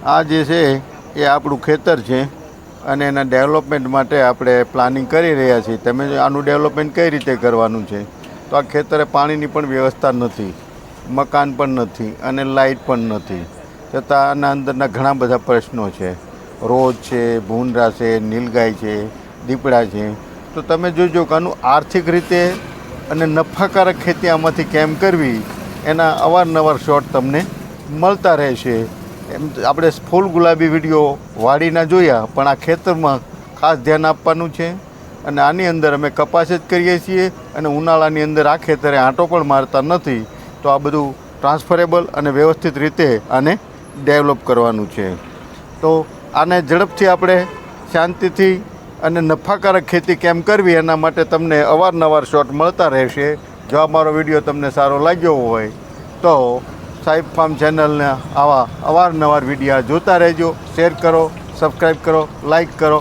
આ જે છે એ આપણું ખેતર છે અને એના ડેવલપમેન્ટ માટે આપણે પ્લાનિંગ કરી રહ્યા છીએ. તમે આનું ડેવલપમેન્ટ કઈ રીતે કરવાનું છે? તો આ ખેતરે પાણીની પણ વ્યવસ્થા નથી, મકાન પણ નથી અને લાઇટ પણ નથી. છતાં આના અંદરના ઘણા બધા પ્રશ્નો છે. રોજ છે, ભૂંડરા છે, નીલગાય છે, દીપડા છે. તો તમે જોજો કે આનું આર્થિક રીતે અને નફાકારક ખેતી આમાંથી કેમ કરવી, એના અવારનવાર શોર્ટ તમને મળતા રહેશે. એમ આપણે ફૂલ ગુલાબી વિડીયો વાડીના જોયા, પણ આ ખેતરમાં ખાસ ધ્યાન આપવાનું છે. અને આની અંદર અમે કપાસ જ કરીએ છીએ અને ઉનાળાની અંદર આ ખેતરે આંટો પણ મારતા નથી. તો આ બધું ટ્રાન્સફરેબલ અને વ્યવસ્થિત રીતે આને ડેવલપ કરવાનું છે. તો આને ઝડપથી આપણે શાંતિથી અને નફાકારક ખેતી કેમ કરવી, એના માટે તમને અવારનવાર શોર્ટ મળતા રહેશે. જો અમારો વિડીયો તમને સારો લાગ્યો હોય તો સાહેબ ફાર્મ ચેનલના આવા અવારનવાર વિડીયો જોતા રહેજો. શેર કરો, સબસ્ક્રાઈબ કરો, લાઈક કરો.